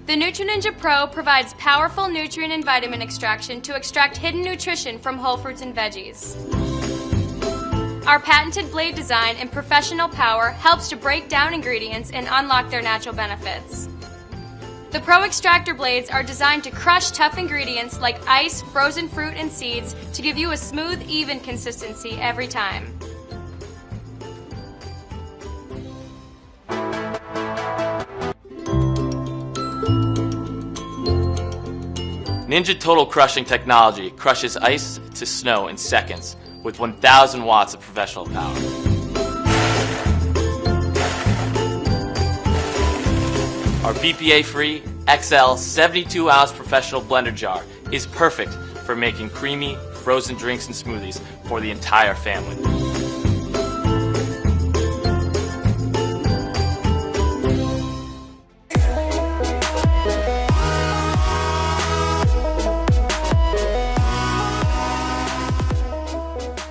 The Nutri Pro provides powerful nutrient and vitamin extraction to extract hidden nutrition from whole fruits and veggies. Our patented blade design and professional power helps to break down ingredients and unlock their natural benefits. The Pro Extractor blades are designed to crush tough ingredients like ice, frozen fruit, and seeds to give you a smooth, even consistency every time. Ninja Total Crushing technology crushes ice to snow in seconds with 1,000 watts of professional power. Our BPA-free XL 72-ounce professional blender jar is perfect for making creamy, frozen drinks and smoothies for the entire family.